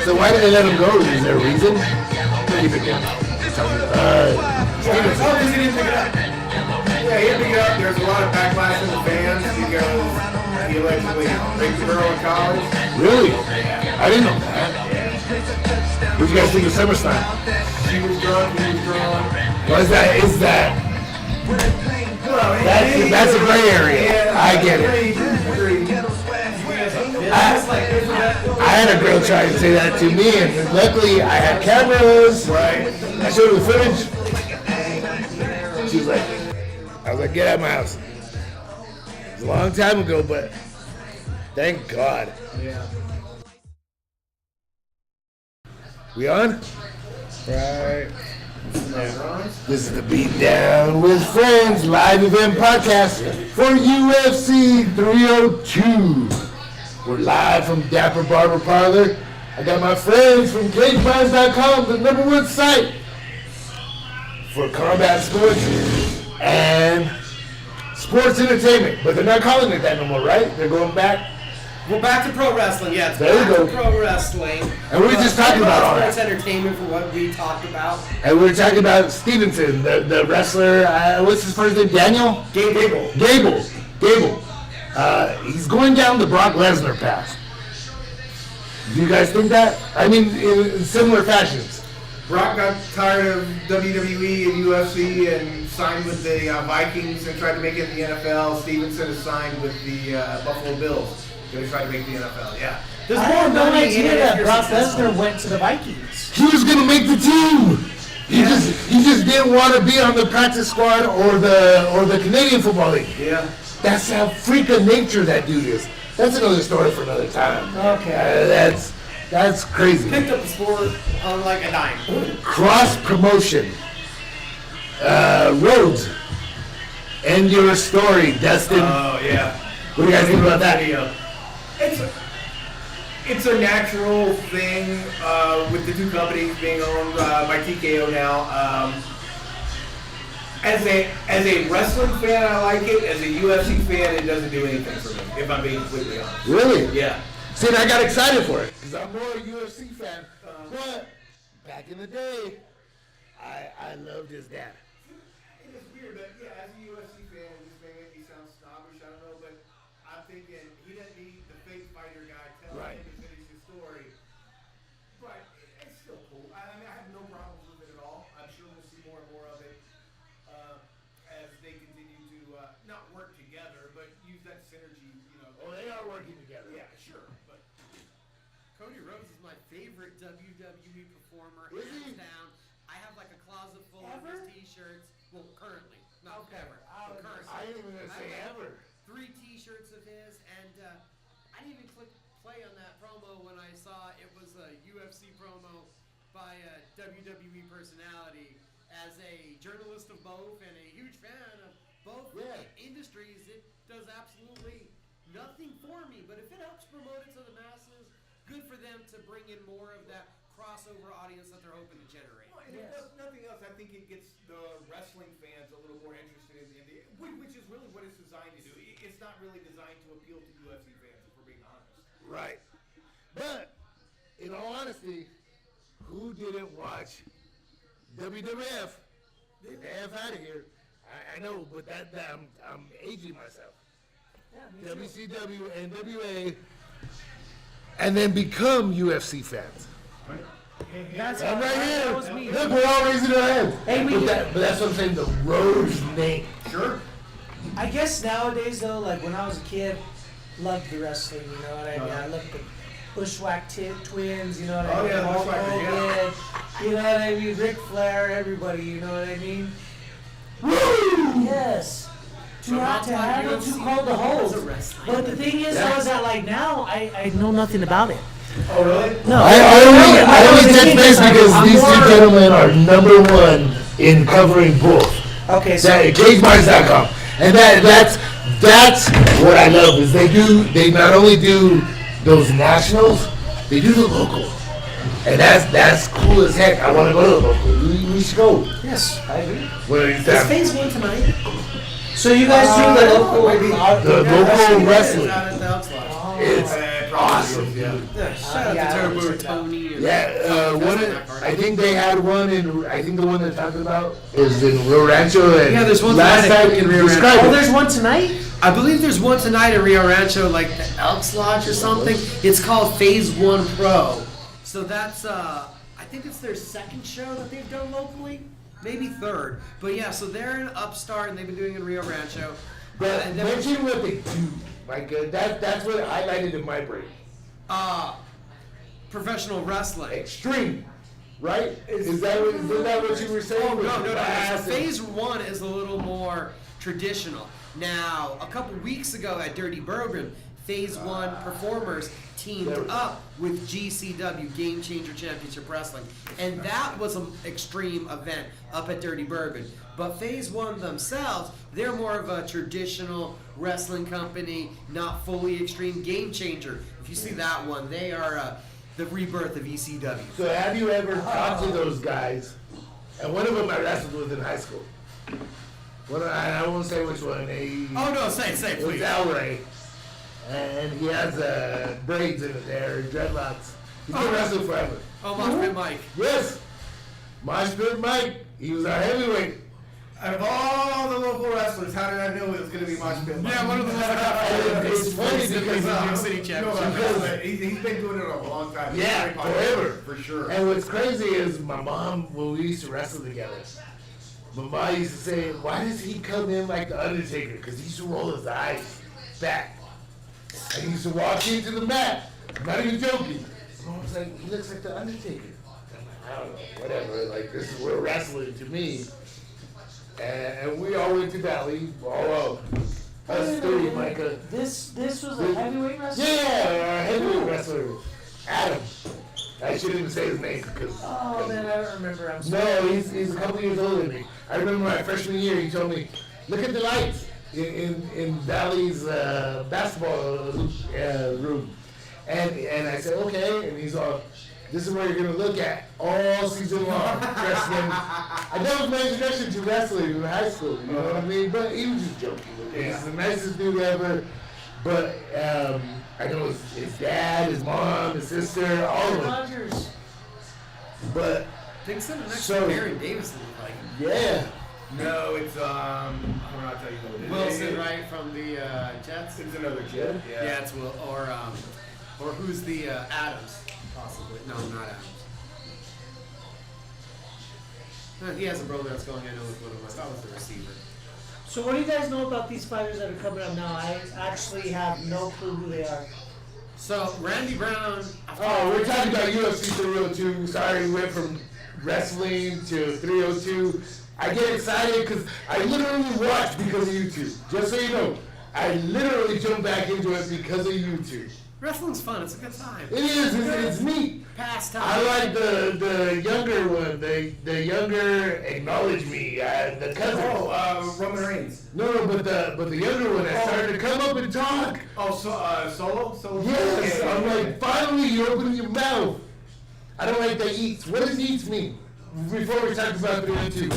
So why did they let him go? Is there a reason? Keep it going. Stevenson. Oh, he didn't pick it up. Yeah, he didn't pick it up. There's a lot of backlash from the fans because he allegedly raped a girl in college. Really? I didn't know that. What do you guys think of SummerSlam? She was drunk, he was drunk. What is that? Is that? That's a gray area. I get it. I had a girl try to say that to me, and luckily I had cameras. Right. I showed her the footage. She was like, I was like, get out of my house. It was a long time ago, but thank God. Yeah. We on? Right. This is the Beatdown with Friends live event podcast for UFC 302. We're live from Dapper Barber Parlor. I got my friends from CageMinds.com, the #1 site for combat sports and sports entertainment. But they're not calling it that no more, right? They're going back. We're back to pro wrestling, yeah. It's There back you go. to pro wrestling. And we were just talking about all sports that. entertainment for what we talked about. And we were talking about Stevenson, the wrestler. What's his first name? Daniel? Gable. Gable. He's going down the Brock Lesnar path. Do you guys think that? I mean, in similar fashions. Brock got tired of WWE and UFC and signed with the Vikings and tried to make it in the NFL. Stevenson is signed with the Buffalo Bills. Going to try to make the NFL, yeah. There's I more had no money in idea it if that you're Brock successful. Lesnar went to the Vikings. He was gonna make the team. He just didn't want to be on the practice squad or the Canadian Football League. Yeah. That's how freak of nature that dude is. That's another story for another time. Okay. That's crazy. Picked up the sport on like a dime. Cross promotion. Rhodes. End your story, Dustin. Oh, yeah. What do you guys think about that? It's a natural thing with the two companies being owned by TKO now. As a wrestling fan, I like it. As a UFC fan, it doesn't do anything for me, if I'm being completely honest. Really? Yeah. See, and I got excited for it because I'm more a UFC fan. But back in the day, I loved his dad. It is weird, but yeah, as a UFC fan, this may make me sound snobbish, I don't know, but I'm thinking he doesn't need the fake fighter guy telling Right. him to finish his story. But it's still cool. I mean, I have no problems with it at all. I'm sure we'll see more and more of it as they continue to not work together, but use that synergy, you know. Oh, they are working together. Yeah, sure. But Cody Rhodes is my favorite WWE performer, Is he? hands down. I have like a closet full of Ever? his t-shirts. Well, currently. Not Okay. ever. I But was- currently. I ain't even gonna say I have, like, ever. 3 t-shirts of his, and I didn't even click play on that promo when I saw it was a UFC promo by a WWE personality. As a journalist of both and a huge fan of both Yeah. industries, it does absolutely nothing for me. But if it helps promote it to the masses, good for them to bring in more of that crossover audience that they're hoping to generate. well, and if nothing else, I think it gets the wrestling fans a little more interested in the which is really what it's designed to do. It's not really designed to appeal to UFC fans, if we're being honest. Right. But, in all honesty, who didn't watch WWF? Get the F out of here. I know, but that I'm aging myself. WCW, NWA, and then become UFC fans. That's I'm right that was here. me. Look, we're all raising our hands. Hey, But that's what I'm saying, the Rhodes name. Sure. I guess nowadays though, like when I was a kid, loved the wrestling. You know what I mean? I loved the Bushwhack Twins. You know what I Oh, mean? yeah, the Hulk Bushwhackers, yeah. Hogan, you know what I mean? Ric Flair, everybody. You know what I mean? Woo! Yes. Too hot to I'll talk handle, UFC too cold to as a hold. wrestler. But the thing is, though, is that like now I know nothing about it. Oh, really? No. I only touch base because these two gentlemen are #1 in covering both. Okay, so CageMinds.com. And that's what I love is they not only do those nationals, they do the local. And that's cool as heck. I want to go to the local. We should go. yes, I agree. What is Is that? Faye's game tonight? So you guys do the local, The local wrestling. Out at the Elks Lodge. It's awesome. Yeah. Shout out yeah, to I Turbo appreciate that. Tony. And I think they had one in. I think the one they're talking about is in Rio Rancho. And Yeah, there's one last tonight time in you Rio Rancho. described Oh, it. there's one tonight? I believe there's one tonight at Rio Rancho, like the Elks Lodge or something. It's called Phase 1 Pro. So that's, I think it's their second show that they've done locally. Maybe third. But yeah, so they're in Upstart and they've been doing it in Rio Rancho. But And then- mention what they do. Like that's what highlighted in my brain. Professional wrestling. Extreme, right? Is that what you were saying? Oh, no. So Classic. Phase 1 is a little more traditional. Now, a couple weeks ago at Dirty Bourbon, Phase 1 performers teamed up with GCW, Game Changer Championship Wrestling. And that was an extreme event up at Dirty Bourbon. But Phase 1 themselves, they're more of a traditional wrestling company, not fully extreme. Game Changer, if you see that one, they are the rebirth of ECW. So have you ever talked to those guys? And one of them I wrestled with in high school. I won't say which one. Oh, no, say, It was please. Al Ray. And he has braids in it there, dreadlocks. He's been wrestling forever. Oh, Moshpit Mike. Yes. Mosh Pit Mike. He was our heavyweight. Out of all the local wrestlers, how did I know it was going to be Mosh Pit? Yeah, one of the It's funny because New City Championship. He's been doing it a long time. Yeah, He's very popular, forever. for sure. And what's crazy is my mom, when we used to wrestle together, my mom used to say, why does he come in like the Undertaker? Because he used to roll his eyes back. And he used to walk into the mat. I'm not even joking. Mom was like, he looks like the Undertaker. I'm like, I don't know, whatever. Like, this is real wrestling to me. And we all went to Valley. All us three, Micah. This was a heavyweight wrestler? Yeah, our heavyweight wrestler, Adam. I shouldn't even say his name because. Oh man, I don't remember. I'm sorry. No, he's a couple years older than me. I remember my freshman year, he told me, look at the lights in Valley's basketball room. And I said, okay. And he's all, this is where you're going to look at all season long. Wrestling. And that was my introduction to wrestling in high school, you know what I mean? But he was just joking. He's the nicest dude ever. But I know his dad, his mom, his sister, all of them. Rogers. But, Dixon and next So- to Baron Davis look like yeah. No, it's, I'm not telling you what it is. Wilson, right, from the Jets? It's another kid. Yeah, it's Will, or who's the Adams, possibly. No, not Adams. He has a brother that's going, I know with one of them. I thought it was the receiver. So what do you guys know about these fighters that are coming up now? I actually have no clue who they are. So, Randy Brown. Oh, we're talking about UFC 302. Sorry, we went from wrestling to 302. I get excited because I literally watch because of YouTube. Just so you know, I literally jumped back into it because of YouTube. Wrestling's fun. It's a good time. It is. It's neat. Pastime. I like the younger one. The younger acknowledge me. The cousin. Roman Reigns. No, but the younger one that started to come up and talk. Oh, Solo? Solo? Yes, Yeah, I'm yeah, like, finally you open your mouth. I don't like the eats. What does eats mean? Before we talk about 302,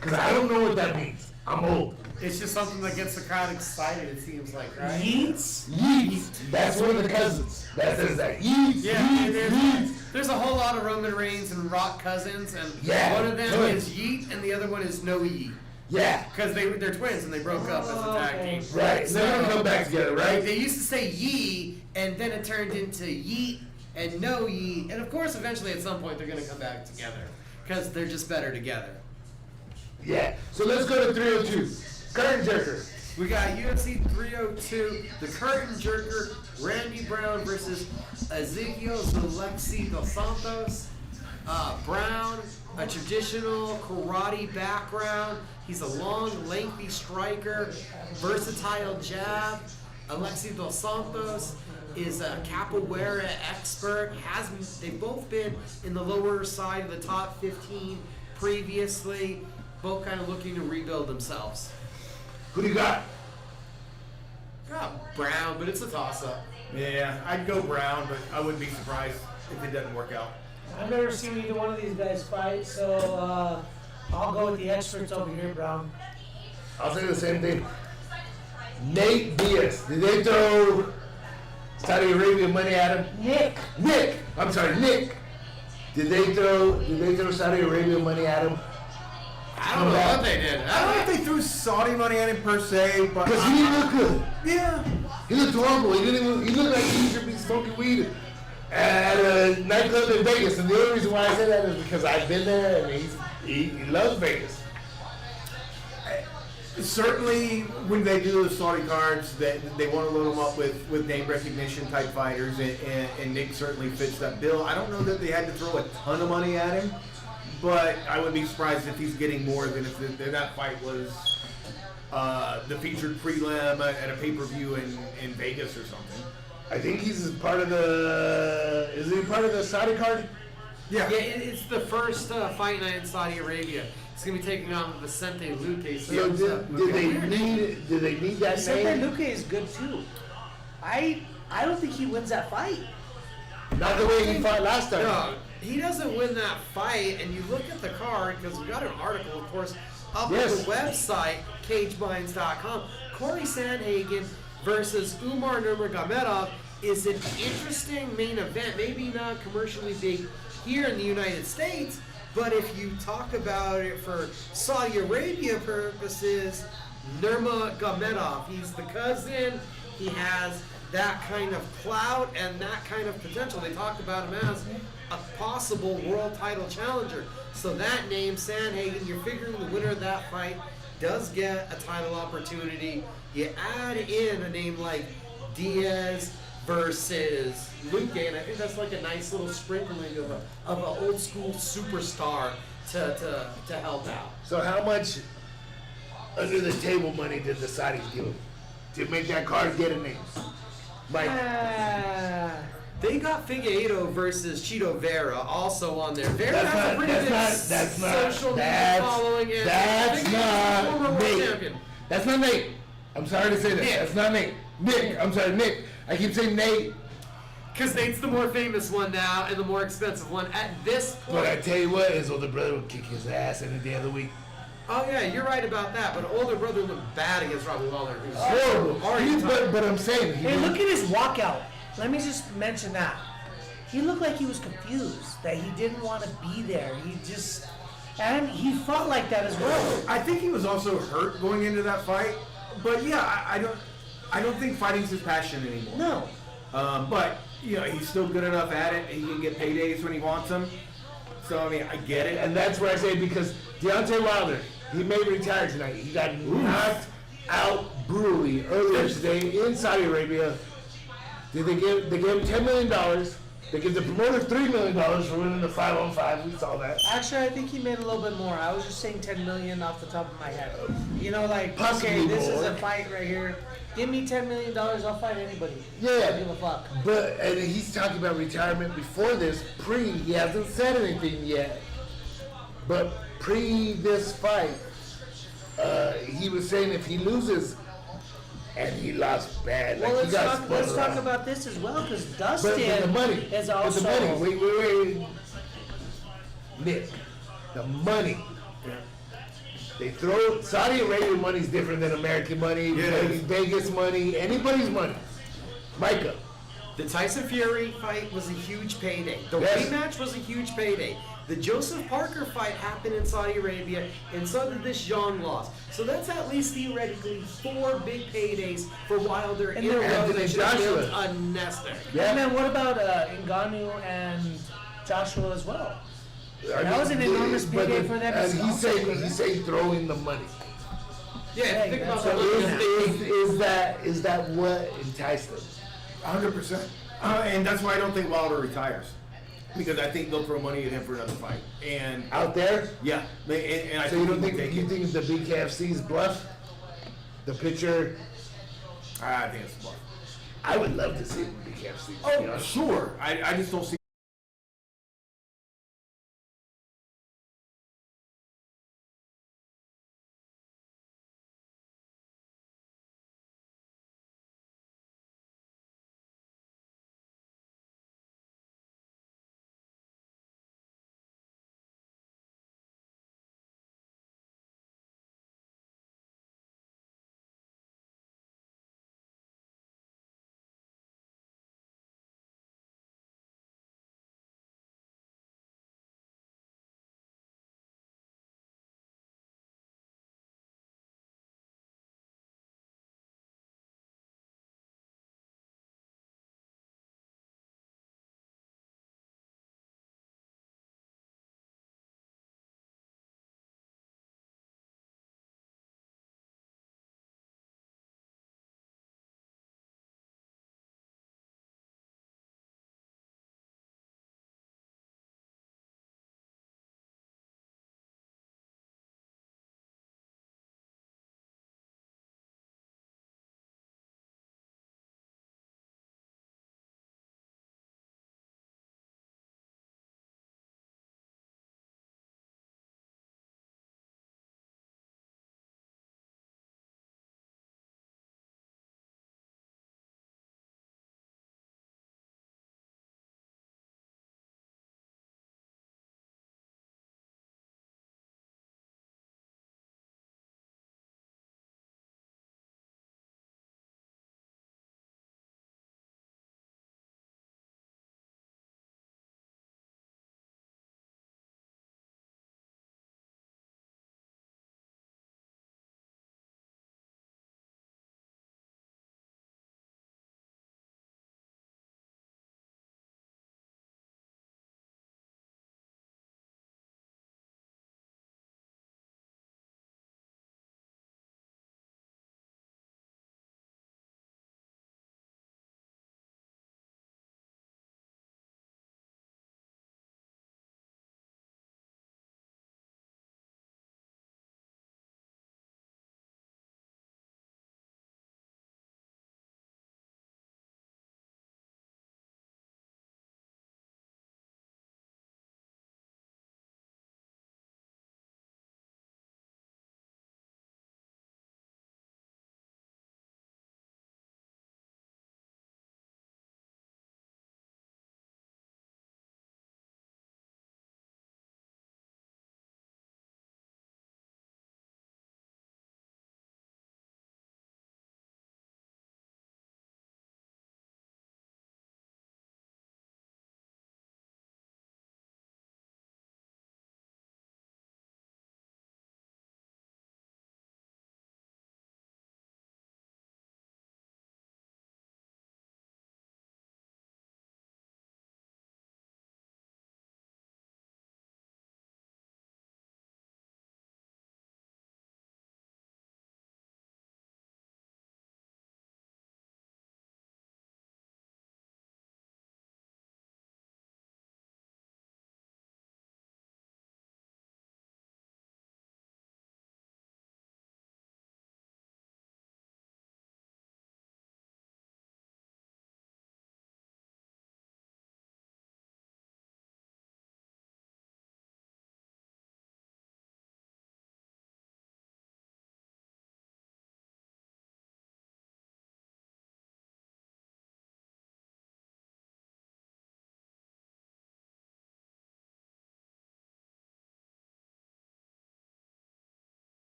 because I don't know what that means. I'm old. It's just something that gets the crowd excited, it seems like, right? Yeats? Yeet. That's one of the cousins. That says that. Yeet, Yeah, yeet, yeet. there's a whole lot of Roman Reigns and Rock cousins, and Yeah, one of them tons. is Yeet, and the other one is No Yeet. Yeah. Because they're twins, and they broke up as a tag Okay. team. Right. They're gonna come back together, right? They used to say Yee, and then it turned into Yeet and No Yeet, and of course, eventually at some point they're going to come back together, because they're just better together. Yeah. So let's go to 302. Curtain jerker. We got UFC 302, the Curtain Jerker, Randy Brown versus Ezekiel Zalexi dos Santos. Brown, a traditional karate background. He's a long, lengthy striker, versatile jab. Alexi dos Santos is a capoeira expert. They've both been in the lower side of the top 15 previously, both kind of looking to rebuild themselves. Who do you got? Got Brown, but it's a toss-up. Yeah, I'd go Brown, but I wouldn't be surprised if it doesn't work out. I've never seen either one of these guys fight, so I'll go with the experts over here, Brown. I'll say the same thing. Nate Diaz. Did they throw Saudi Arabia money at him? Nick. I'm sorry, Nick. Did they throw Saudi Arabia money at him? I don't know what they did. I don't know if they threw Saudi money at him per se, but Because he didn't look good. yeah. He looked horrible. He looked like he should be smoking weed at a nightclub in Vegas. And the only reason why I say that is because I've been there and he loves Vegas. Certainly, when they do those Saudi cards, they want to load them up with name recognition type fighters, and Nick certainly fits that bill. I don't know that they had to throw a ton of money at him, but I would be surprised if he's getting more than if that fight was the featured prelim at a pay-per-view in Vegas or something. I think he's part of the. Is he part of the Saudi card? Yeah. Yeah, it's the first fight night in Saudi Arabia. It's gonna be taking on Vicente Luque. So did they need that Vicente name? Luque is good too. I don't think he wins that fight. Not the way he fought last time. No, he doesn't win that fight, and you look at the card, because we got an article, of course, up on the website, cageminds.com. Corey Sandhagen versus Umar Nurmagomedov is an interesting main event, maybe not commercially big here in the United States, but if you talk about it for Saudi Arabia purposes, Nurmagomedov, he's the cousin, he has that kind of clout and that kind of potential. They talked about him as a possible world title challenger. So that name, Sandhagen, you're figuring the winner of that fight does get a title opportunity. You add in a name like Diaz versus Luque, and I think that's like a nice little sprinkling of an old school superstar to help out. So how much under the table money did the Saudis give him to make that card get a name? Mike. They got Figueiredo versus Chito Vera also on there. Vera That's has a not- pretty that's big not- that's not- social media that's- following, and that's Figueiredo's not a former world Nate. champion. That's not Nate. I'm sorry to say that. Nick. That's not Nate. Nick. I'm sorry, Nick. I keep saying Nate, Because Nate's the more famous one now and the more expensive one at this point. but I tell you what, his older brother would kick his ass any day of the week. Oh yeah, you're right about that. But older brother looked bad against Robbie Lawler. Who's Horrible. already But I'm saying, Hey, look at his walkout. Let me just mention that. He looked like he was confused, that he didn't want to be there. And he fought like that as well. I think he was also hurt going into that fight, but yeah, I don't think fighting's his passion anymore. No. But you know, he's still good enough at it. He can get paydays when he wants them. So I mean, I get it. and that's where I say, because Deontay Wilder, he may retire tonight. He got knocked out brutally earlier today in Saudi Arabia. They gave him $10 million. They give the promoter $3 million for winning the 5-on-5. We saw that. Actually, I think he made a little bit more. I was just saying 10 million off the top of my head. You know, like, Possibly okay, this is more. a fight right here. Give me $10 million, I'll fight anybody. Yeah. I don't give a fuck. And he's talking about retirement before this. He hasn't said anything yet. But pre this fight, he was saying if he loses, and he lost bad. Like Well, he got spun let's talk around. about this as well, because But Dustin the money. is But also... the money. Wait. Nick, the money. They throw Saudi Arabian money is different than American money, Vegas money, anybody's money. Micah. The Tyson Fury fight was a huge payday. The Yes. rematch was a huge payday. The Joseph Parker fight happened in Saudi Arabia, and so did this Jean loss. So that's at least theoretically 4 big paydays for Wilder And in a then row Anthony that should have built Joshua. a nest there. And then what about Ngannou and Joshua as well? I That was an enormous but payday for them as And well. he's saying throwing the money. Yeah, if you think about So that. is that what enticed them? 100%. And that's why I don't think Wilder retires, because I think they'll throw money at him for another fight. And Out there? yeah, and I So you don't he think will take you it. think the BKFC's bluff? The picture? I think it's a bluff. I would love to see the BKFC. to be Oh, honest. sure. I just don't see